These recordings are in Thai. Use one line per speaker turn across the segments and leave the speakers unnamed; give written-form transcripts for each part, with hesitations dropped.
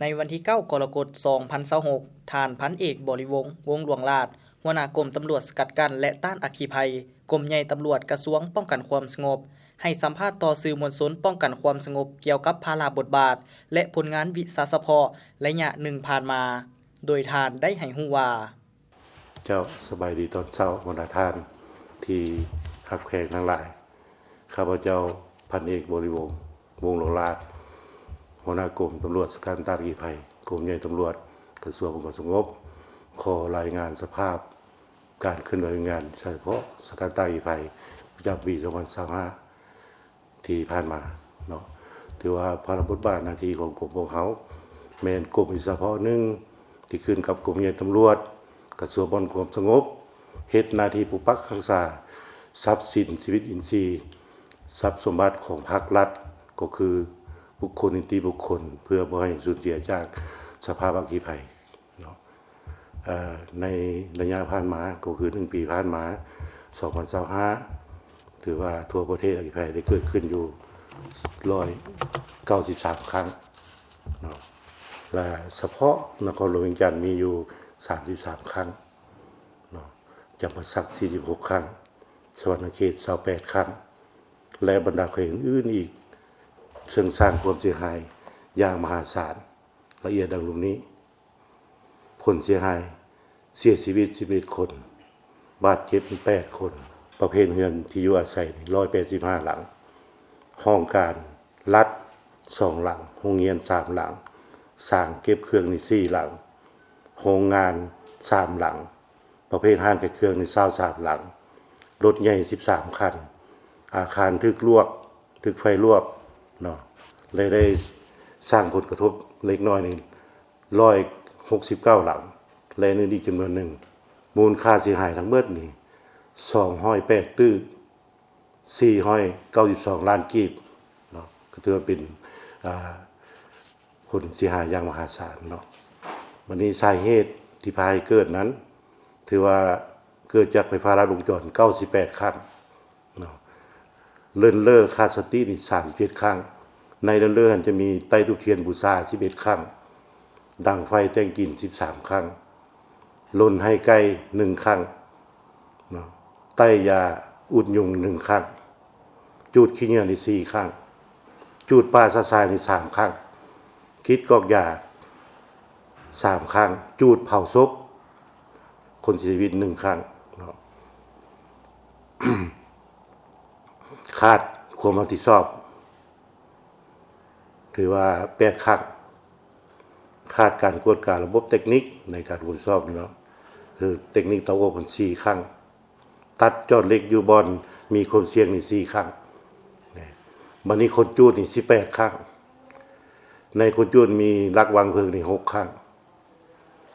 ในวันที่9กรกฎาคม2026ท่านพันเอกบริวงศ์วงศ์หลวงราชหัวหน้ากรมตำรวจสกัดกั้นและต้านอัคคีภัยกรมใหญ่ตำรวจกระทรวงป้องกันความสงบให้สัมภาษณ์ต่อสื่อมวลชนป้องกันความสงบเกี่ยวกับภาระบทบาทและผลงานวิสาสะเพาะระยะหนึ่งผ่านมาโดยท่านได้ให้ฮู้ว่า
เจ้าสบายดีตอนเช้าวันอาทานที่หักแขกทั้งหลายข้าพเจ้าพันเอกบริวงศ์วงศ์หลวงราชหัวหน้ากรมตำรวจสกัดกั้นอัคคีภัยกรมใหญ่ตำรวจกระทรวงความสงบขอรายงานสภาพการเคลื่อนไหวงานเฉพาะสกัดกั้นอัคคีภัยประจำปี2025ที่ผ่านมาเนาะถือว่าภารบทบาทหน้าที่ของกรมพวกเขาแม่นกรมเฉพาะหนึ่งที่ขึ้นกับกรมใหญ่ตำรวจกระทรวงความสงบเฮ็ดหน้าที่ปกปักรักษาทรัพย์สินชีวิตอินทรีย์ทรัพย์สมบัติของภาครัฐก็คือบุคคลนิติบุคคลเพื่อบ่ให้สูญเสียจากสภาพอัคคีภัยเนาะในระยะผ่านมาก็คือ1ปีผ่านมา2025ถือว่าทั่วประเทศอัคคีภัยได้เกิดขึ้นอยู่193ครั้งเนาะและเฉพาะนครหลวงเวียงจันทน์มีอยู่33ครั้งเนาะจำปาสัก46ครั้งสวรรณเขต28ครั้งและบรรดาแขวงอื่นอีกซึ่งสร้างความเสียหายอย่างมหาศาลละเอียดดังรุ่มนี้ผลเสียหายเสียชีวิต11คนบาดเจ็บ8คนประเภทเรือนที่อยู่อาศัย185หลังห้องการรัฐ2หลังโรงเรียน3หลังสร้างเก็บเครื่องนี่4หลังโรงงาน3หลังประเภทห้างขายเครื่องนี่23หลังรถใหญ่13คันอาคารทึกไฟลวกเนาะเลยได้สร้างผลกระทบเล็กน้อยนึง169หลังและอื่นอีกจำนวนหนึ่งมูลค่าเสียหายทั้งหมดนี่208ตื้อ492ล้านกีบเนาะก็ถือว่าเป็นผลเสียหายอย่างมหาศาลเนาะวันนี้สาเหตุที่พาให้เกิดนั้นถือว่าเกิดจากไฟฟ้าลัดวงจร98ครั้งเนาะเลินเล่อขาดสตินี่37ครั้งในเลินเล่อจะมีไต้ทุเทียนบูชา11ครั้งดังไฟแต่งกลิ่น13ครั้งลนให้ไก่1ครั้งเนาะไต้ยาอุดยุง1ครั้งจูดขี้เหงื่อนี่4ครั้งจูดปลาซาซายนี่3ครั้งคิดกอกยา3ครั้งจูดเผาศพคนเสียชีวิต1ครั้งเนาะ ขาดความรับผิดชอบถือว่า8ครั้งขาดการกวดการระบบเทคนิคในการตรวจสอบเนาะคือเทคนิคเตาอบมัน4ครั้งตัดจอดเหล็กอยู่บอนมีคนเสี่ยงนี่4ครั้งบัดนี้คนจูดนี่18ครั้งในคนจูดมีลักวางเพลิงนี่6ครั้ง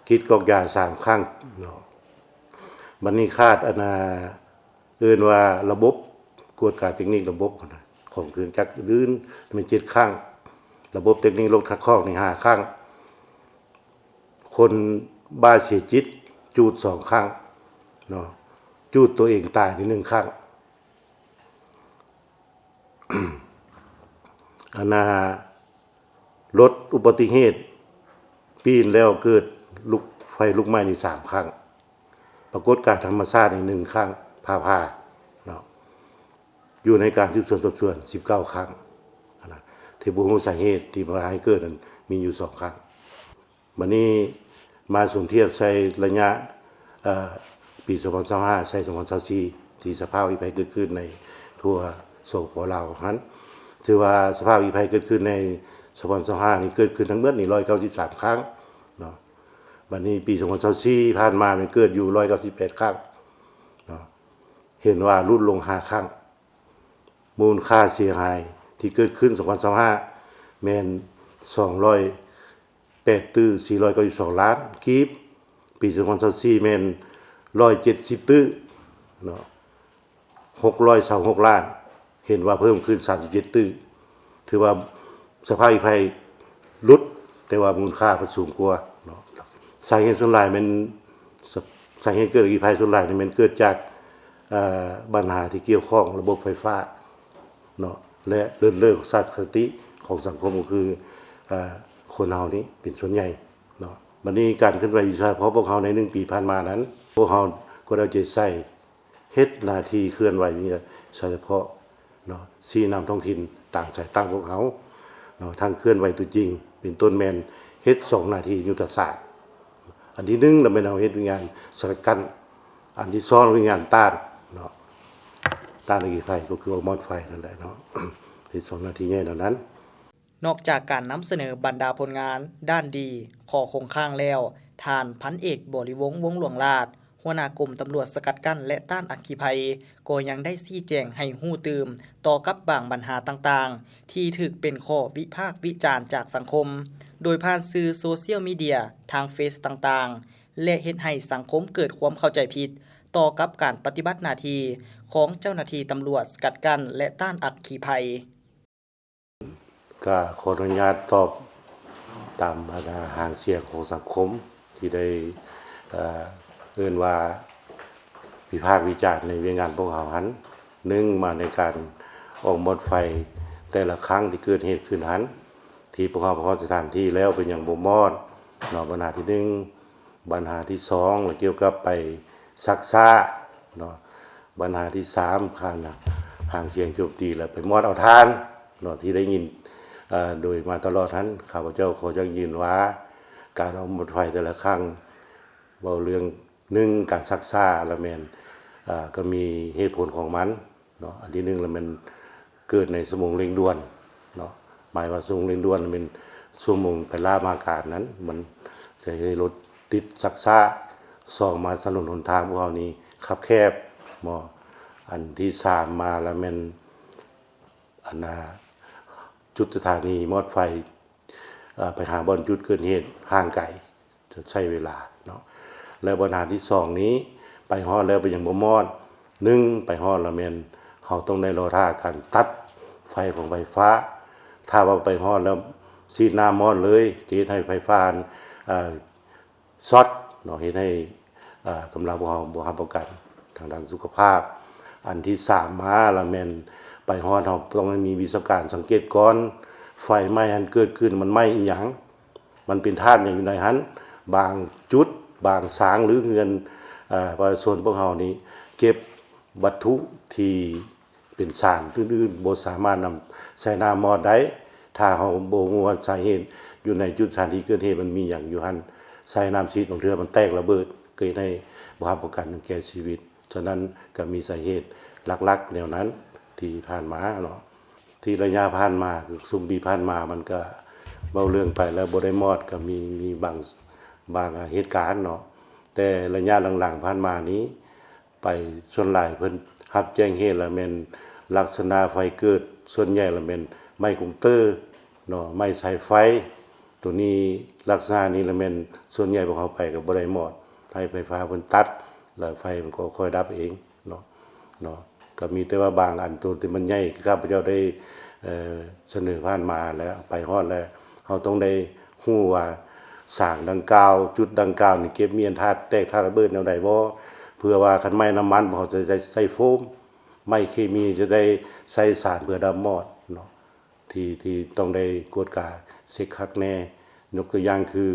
คิดกอกยา3ครั้งเนาะบัดนี้คาดเอิ้นว่าระบบกวดการเทคนิคระบบของเครื่องจักรอื่นมัน7ครั้งระบบเทคนิครถคัดคอกนี่5ครั้งคนบ้าเสียจิตจูด2ครั้งเนาะจูดตัวเองตายนี่1ครั้งรถอุบัติเหตุปีนแล้วเกิดไฟลุกไหม้นี่3ครั้งปรากฏการณ์ธรรมชาตินี่1ครั้งผ่าเนาะอยู่ในการสืบสวนสอบสวน19ครั้งนะที่บ่รู้สาเหตุที่มาให้เกิดนั้นมีอยู่2ครั้งบัดนี้มาสมเทียบใส่ระยะปี2025ใส่2024ที่สภาพอัคคีภัยเกิดขึ้นในทั่วโซนของเรานั้นถือว่าสภาพอัคคีภัยเกิดขึ้นใน2025นี่เกิดขึ้นทั้งหมดนี่193ครั้งเนาะบัดนี้ปี2024ผ่านมามันเกิดอยู่198ครั้งเนาะเห็นว่าลดลง5ครั้งมูลค่าเสียหายที่เกิดขึ้น2025แม่น208ตื้อ492ล้านกีบปี2024แม่น170ตื้อเนาะ626ล้านเห็นว่าเพิ่มขึ้น37ตื้อถือว่าสภาพอัคคีภัยลดแต่ว่ามูลค่าก็สูงกว่าเนาะสาเหตุส่วนหลายมันสาเหตุเกิดอัคคีภัยส่วนหลายนี่มันเกิดจากปัญหาที่เกี่ยวข้องระบบไฟฟ้าเนาะและเลิกสัตว์คติของสังคมก็คือค คนเฮานี้เป็นส่วนใหญ่เนาะบัดนี้การเคลื่อนไหววิชาเพราะพวกเฮาใน1ปีผ่านมานั้นพวกเฮาก็ได้จะใช้เฮ็ดหน้าที่เคลื่อนไหวนี่เฉพาะเนาะชี้นำท้องถิ่นต่างสายตั้งพวกเฮาเนาะทางเคลื่อนไหวตัวจริงเป็นต้นแม่นเฮ็ด2หน้าที่ยุทธศาสตร์อันที่1เราเป็นเอาเฮ็ดงานสกัดกั้นอันที่2เป็นงานต้านเนาะต้านอัคคีภัยก็คือเอามอดไฟนั่นแหละเนาะ ที่2หน้าที่ใหญ่เหล่านั้น
นอกจากการนำเสนอบรรดาผลงานด้านดีขอคงข้างแล้วท่านพันเอกบริวงศ์วงศ์หลวงลาดหัวหน้ากรมตำรวจสกัดกั้นและต้านอัคคีภัยก็ยังได้ชี้แจงให้ฮู้ตื่มต่อกับบางปัญหาต่างๆที่ถูกเป็นข้อวิพากษ์วิจารณ์จากสังคมโดยผ่านสื่อโซเชียลมีเดียทางเฟซต่างๆและเฮ็ดให้สังคมเกิดความเข้าใจผิดต่อกับการปฏิบัติหน้าที่ของเจ้าหน้าที่ตำรวจสกัดกั้นและต้านอัคคีภัย
ก็ขออนุญาตตอบตามหางเสียงของสังคมที่ได้เอิ้นว่าวิพากษ์วิจารณ์ในเวียงงานพวกเขาหัน1มาในการออกมดไฟแต่ละครั้งที่เกิดเหตุขึ้นหันที่พวกเขาพอสถานที่แล้วเป็นอย่างบ่มอดเนาะปัญหาที่1ปัญหาที่2เกี่ยวกับไปซักซ่าเนาะปัญหาที่3คันหางเสียงโจมตีแล้วไปมอดเอาทานเนาะที่ได้ยินโดยมาตลอดนั้นข้าพเจ้าขอยังยืนว่าการเอาหมดไฟแต่ละครั้งเว้าเรื่อง1การซักซ่าแล้วแม่นก็มีเหตุผลของมันเนาะอันที่1แล้วมันเกิดในชั่วโมงเร่งด่วนเนาะหมายว่าชั่วโมงเร่งด่วนเป็นชั่วโมงไปล่ามาการนั้นมันจะให้รถติดซักซ่า2มาถนนหนทางพวกเฮานี้คับแคบบ่อันที่3มาแล้วแม่นอันจุดสถานีมอดไฟไปหาบ่อนจุดเกิดเหตุห่างไกลจะใช้เวลาเนาะแล้วปัญหาที่2นี้ไปฮอดแล้วไปยังบ่มอด1ไปฮอดแล้วแม่นเฮาต้องได้รอท่าการตัดไฟของไฟฟ้าถ้าว่าไปฮอดแล้วฉีดน้ำมอดเลยจะเฮ็ดให้ไฟฟ้าช็อตเนาะเฮ็ดให้กำลังบ่รับประกันทางด้านสุขภาพอันที่3มาแล้วแม่นไปฮอดเฮาต้องมีวิศวการสังเกตก่อนไฟไหม้อันเกิดขึ้นมันไหม้อีหยังมันเป็นธาตุหยังอยู่ในหันบางจุดบางสางหรือเฮือนประชาชนพวกเฮานี้เก็บวัตถุที่เป็นสารอื่นๆบ่สามารถนำใส่น้ำมอดได้ถ้าเฮาบ่ฮู้ว่าสาเหตุอยู่ในจุดสถานที่เกิดเหตุมันมีหยังอยู่หั่นใส่น้ำฉีดบางเทื่อมันแตกระเบิดเกิดให้บ่รับประกันถึงแก่ชีวิตฉะนั้นก็มีสาเหตุหลักๆแนวนั้นที่ผ่านมาเนาะที่ระยะผ่านมาคือซุมปีผ่านมามันก็เว้าเรื่องไปแล้วบ่ได้มอดก็มีบางเหตุการณ์เนาะแต่ระยะหลังๆผ่านมานี้ไปส่วนหลายเพิ่นรับแจ้งเหตุแล้วแม่นลักษณะไฟเกิดส่วนใหญ่แล้วแม่นไม้คงเตอร์เนาะไม้สายไฟตัวนี้ลักษณะนี้แล้วแม่นส่วนใหญ่พวกเขาไปก็บ่ได้มอดไฟฟ้าเพิ่นตัดแล้วไฟมันก็ค่อยดับเองเนาะก็มีแต่ว่าบางอันตัวที่มันใหญ่ข้าพเจ้าได้เสนอผ่านมาแล้วไปฮอดแล้วเฮาต้องได้ฮู้ว่าสร้างดังกล่าวจุดดังกล่าวนี่เก็บมีอันธาตุแตกธาตุระเบิดแนวใดบ่เพื่อว่าคันไม้น้ำมันเฮาจะได้ใช้โฟมไม้เคมีจะได้ใส่สารเพื่อดับมอดเนาะที่ต้องได้กวดกาเช็คคักแน่ยกตัวอย่างคือ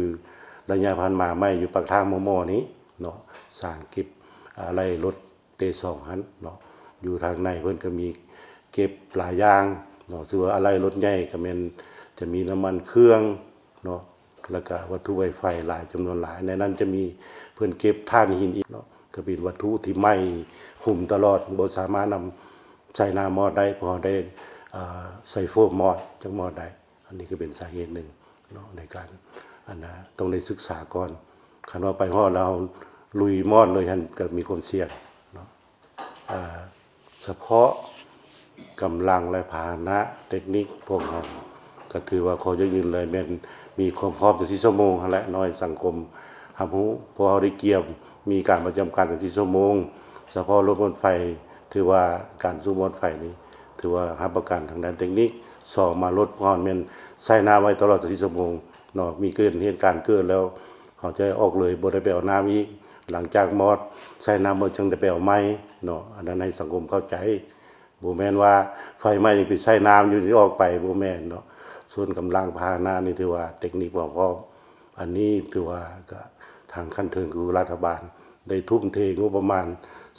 ระยะผ่านมาไม้อยู่ปากทางมอนี้เนาะสร้างเก็บอะไรรถเต2หันเนาะอยู่ทางในเพิ่นก็มีเก็บหลายอย่างเนาะซึ่งว่าอะไรรถใหญ่ก็แม่นจะมีน้ำมันเครื่องเนาะแล้วก็วัตถุไวไฟหลายจำนวนหลายในนั้นจะมีเพิ่นเก็บถ่านหินอีกเนาะก็เป็นวัตถุที่ไหม้หุ่มตลอดบ่สามารถนำใส่น้ำมอดได้พอได้ใส่โฟมมอดจังมอดได้อันนี้ก็เป็นสาเหตุหนึ่งเนาะในการต้องได้ศึกษาก่อนคันว่าไปฮอดแล้วลุยมอดเลยหั่นก็มีความเสี่ยงเนาะเฉพาะกำลังและพาหนะเทคนิคพวกเราก็ถือว่าขอยืนเลยแม่นมีความพร้อม24ชั่วโมงและน้อยสังคมรับรู้พอเฮาได้เกี่ยวมีการประจำการ24ชั่วโมงเฉพาะรถมอเตอร์ไฟถือว่าการสู้มอเตอร์ไฟนี้ถือว่ารับประกันทางด้านเทคนิค2มารถพรแม่นใส่น้ำไว้ตลอด24ชั่วโมงเนาะมีเกิดเหตุการณ์เกิดแล้วเขาจะออกเลยบ่ได้ไปเอาน้ำอีกหลังจากมอดใส่น้ำบ่จังได้ไปเอาไม้เนาะอันนั้นให้สังคมเข้าใจบ่แม่นว่าไฟไหม้นี่ไปใส่น้ำอยู่สิออกไปบ่แม่นเนาะ ส่วนกำลังพาหนะนี่ถือว่าเทคนิคบ่พร้อมอันนี้ถือว่าก็ทางขั้นเทิงคือรัฐบาลได้ทุ่มเทงบประมาณ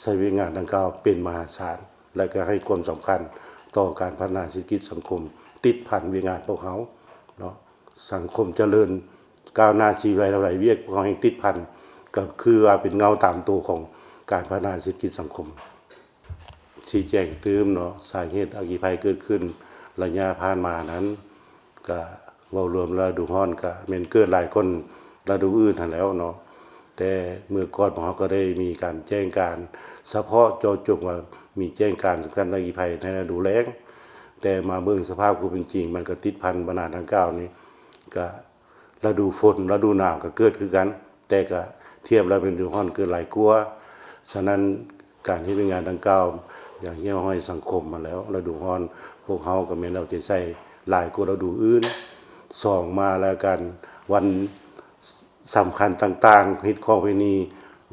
ใช้เวลางานดังกล่าวเป็นมหาศาลและก็ให้ความสำคัญต่อการพัฒนาเศรษฐกิจสังคมติดพันเวียงานพวกเขาเนาะสังคมเจริญก้าวหน้าชีวิตเท่าไหร่เวียกพวกเขาให้ติดพันก็คือว่าเป็นเงาตามตัวของการพัฒนาเศรษฐกิจสังคมชี้แจงเติมเนาะสาเหตุอัคคีภัยเกิดขึ้นระยะผ่านมานั้นก็เว้ารวมฤดูร้อนก็แม่นเกิดหลายคนฤดูอื่นหั่นแล้วเนาะแต่เมื่อก่อนพวกเขาก็ได้มีการแจ้งการเฉพาะเจาะจงว่ามีแจ้งการสำคัญอัคคีภัยในฤดูแล้งแต่มาเบิ่งสภาพความเป็นจริงมันก็ติดพันบรรณาดังกล่าวนี้ก็ฤดูฝนฤดูหนาวก็เกิดคือกันแต่ก็เทียบแล้วเป็นฤดูร้อนเกิดหลายกว่าฉะนั้นการที่เป็นงานดังกล่าวอย่างเหี่ยวห้อยสังคมมาแล้วฤดูร้อนพวกเฮาก็แม่นเอาใจใส่หลายกว่าฤดูอื่นสองมาแล้วกันวันสำคัญต่างๆฮิตของประเพณี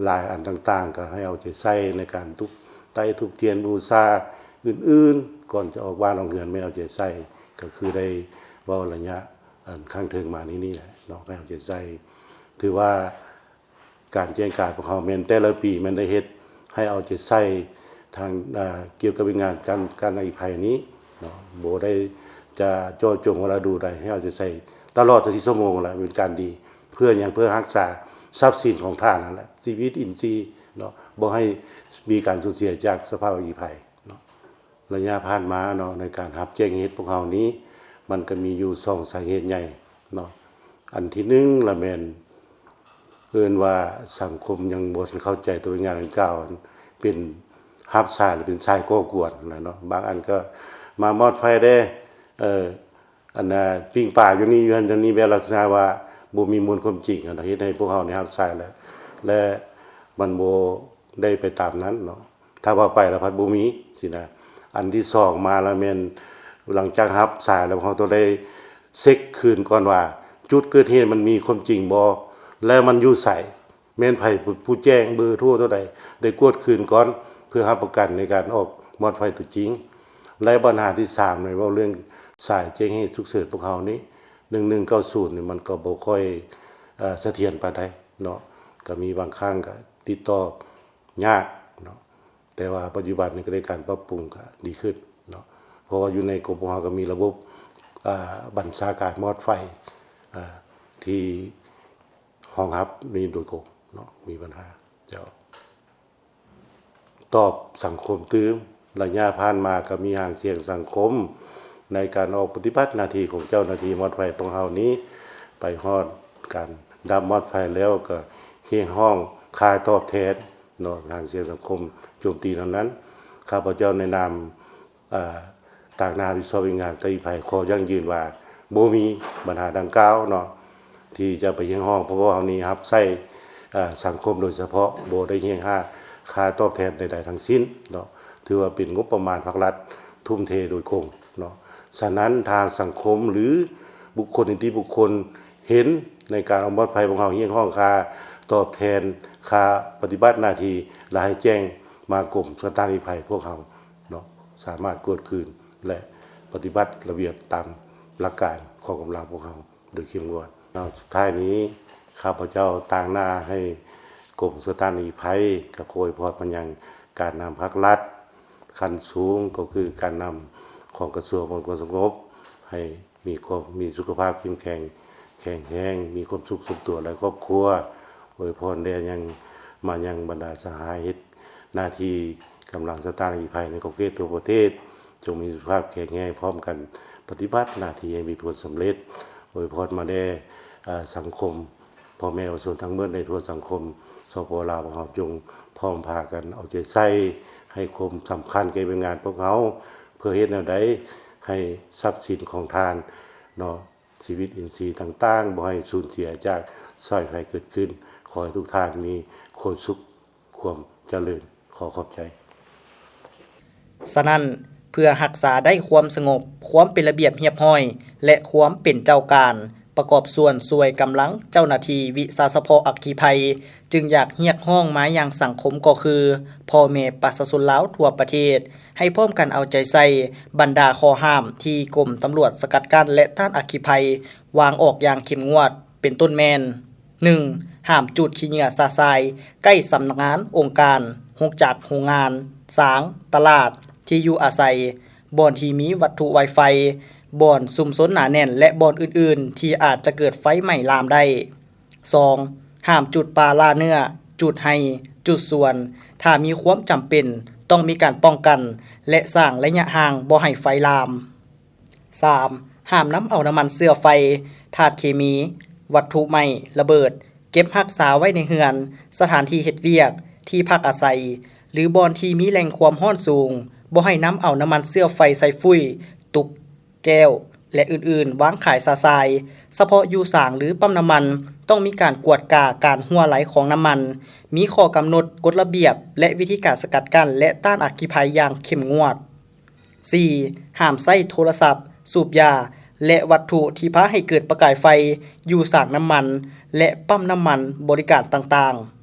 หลายอันต่างๆก็ให้เอาใจใส่ในการทุบไต้ทุบเทียนบูชาอื่นๆก่อนจะออกบ้านออกเรือนไม่เอาใจใส่ก็คือได้เว้าระยะข้างเทิงมานี่แหละเนาะให้เอาใจใส่ถือว่าการแจ้งการของเขาแม่นแต่ละปีมันได้เฮ็ดให้เอาใจใส่ทางเกี่ยวกับงานการอัคคีภัยนี้เนาะบ่ได้จะเจาะจงเวลาดูได้ให้เอาใจใส่ตลอด24ชั่วโมงแหละเป็นการดีเพื่อหยังเพื่อรักษาทรัพย์สินของท่านนั่นแหละชีวิตอินทรีย์เนาะบ่ให้มีการสูญเสียจากสภาพอัคคีภัยเนาะระยะผ่านมาเนาะในการรับแจ้งเหตุพวกเฮานี้มันก็มีอยู่2สาเหตุใหญ่เนาะอันที่1ละแม่นเอิ้นว่าสังคมยังบ่เข้าใจตัวงานดังกล่าวเป็นรับสายหรือเป็นชายก่อกวนนะเนาะบางอันก็มามอดไฟได้อันน่ะปิ้งป่าอยู่นี่อยู่อันนี้แบบลักษณะว่าบ่มีมูลความจริงอันเฮ็ดให้พวกเฮานี่รับสายแล้วและมันบ่ได้ไปตามนั้นเนาะถ้าว่าไปแล้วพัดบ่มีสินะอันที่2มาแล้วแม่นหลังจากรับสายแล้วเฮาต้องได้เช็คคืนก่อนว่าจุดเกิดเหตุมันมีความจริงบ่แล้วมันอยู่ไสแม่นไผผู้แจ้งเบอร์โทรเท่าใดได้กวดคืนก่อนเพื่อรับประกันในการออกมอดไฟตัวจริงและปัญหาที่3นี่เว้าเรื่องสายแจ้งเหตุฉุกเฉินพวกเฮานี้1190นี่มันก็บ่ค่อยเสถียรปานใดเนาะก็มีบางครั้งก็ติดต่อยากเนาะแต่ว่าปัจจุบันนี้ก็ได้การปรับปรุงก็ดีขึ้นเนาะเพราะว่าอยู่ในกรมพก็มีระบบบัญชาการมอดไฟที่รองรับนี่โดยกรมเนาะมีปัญหาเจ้าตอบสังคมตื้มระยะผ่านมาก็มีห่างเสียงสังคมในการออกปฏิบัติหน้าที่ของเจ้าหน้าที่มอดไฟของเฮานี้ไปฮอดการดับมอดไฟแล้วก็เรียกร้องค่าตอบแทนเนาะห่างเสียงสังคมโจมตีเท่านั้นข้าพเจ้าในนามต่างหน้าที่ชอบงานอัคคีภัยขอยั่งยืนว่าบ่มีปัญหาดังกล่าวเนาะที่จะไปเรียกร้องเพราะว่าเฮานี้รับใช้สังคมโดยเฉพาะบ่ได้เรียกค่าตอบแทนใดๆทั้งสิ้นเนาะถือว่าเป็นงบประมาณภาครัฐทุ่มเทโดยตรงเนาะฉะนั้นทางสังคมหรือบุคคลนิติบุคคลเห็นในการเอามอดภัยของเฮาเรียกร้องค่าตอบแทนค่าปฏิบัติหน้าที่และให้แจ้งมากรมสถานภัยพวกเฮาเนาะสามารถกวดคืนและปฏิบัติระเบียบตามหลักการของกำลังพวกเฮาโดยเข้มงวดเนาะสุดท้ายนี้ข้าพเจ้าต่างหน้าให้กรมสถานภัยก็ขออวยพรมายังการนำภาครัฐขั้นสูงก็คือการนำของกระทรวงความสงบให้มีสุขภาพเข้มแข็งแข็งแรงมีความสุขสุขตัวและครอบครัวอวยพรแด่ยังบรรดาสหายเฮ็ดหน้าที่กำลังสถานภัยในขอบเขตทั่วประเทศจงมีสุขภาพแข็งแรงพร้อมกันปฏิบัติหน้าที่ให้มีผลสำเร็จอวยพรมาแด่สังคมพ่อแม่ประชาชนทั้งหมดในทั่วสังคมสปลาวของเฮาจงพร้อมพากันเอาใจใส่ให้ความสำคัญแก่งานพวกเฮาเพื่อเฮ็ดแนวใดให้ทรัพย์สินของทานเนาะชีวิตอินทรีย์ต่างๆบ่ให้สูญเสียจากสายภัยเกิดขึ้นขอให้ทุกท่านมีความสุขความเจริญขอขอบใจ
ฉะนั้นเพื่อรักษาได้ความสงบความเป็นระเบียบเรียบร้อยและความเป็นเจ้าการ ประกอบส่วนช่วยกำลังเจ้าหน้าที่วิสาสะเพาะอัคคีภัยจึงอยากเรียกร้องมาอย่างสังคมก็คือพ่อแม่ประชาชนลาวทั่วประเทศให้พร้อมกันเอาใจใส่บรรดาข้อห้ามที่กรมตำรวจสกัดกั้นและต้านอัคคีภัยวางออกอย่างเข้มงวดเป็นต้นแม่น 1. ห้ามจุดขี้เหงื่อซาทรายใกล้สำนักงานองค์การหกจากโรงงานสางตลาดที่อยู่อาศัยบ่อนที่มีวัตถุไวไฟบ่อนซุมซนหนาแน่นและบ่อนอื่นๆที่อาจจะเกิดไฟไหม้ลามได้ 2. ห้ามจุดปลาล่าเนื้อจุดให้จุดส่วนถ้ามีความจำเป็นต้องมีการป้องกันและสร้างระยะห่างบ่ให้ไฟลาม 3. ห้ามนำเอาน้ำมันเสื้อไฟธาตุเคมีวัตถุไหม้ระเบิดเก็บรักษาไว้ในเรือนสถานที่เฮ็ดเวียกที่พักอาศัยหรือบ่อนที่มีแหล่งความร้อนสูงบ่ให้นำเอาน้ำมันเสื้อไฟใส่ฟุ้ยตุกแก้วและอื่นๆวางขายซาซายเฉพาะอยู่สางหรือปั๊มน้ำมันต้องมีการกวดกาการรั่วไหลของน้ำมันมีข้อกำหนดกฎระเบียบและวิธีการสกัดกั้นและต้านอัคคีภัยอย่างเข้มงวด 4. ห้ามใช้โทรศัพท์สูบยาและวัตถุที่พาให้เกิดประกายไฟอยู่สางน้ำมันและปั๊มน้ำมันบริการต่างๆ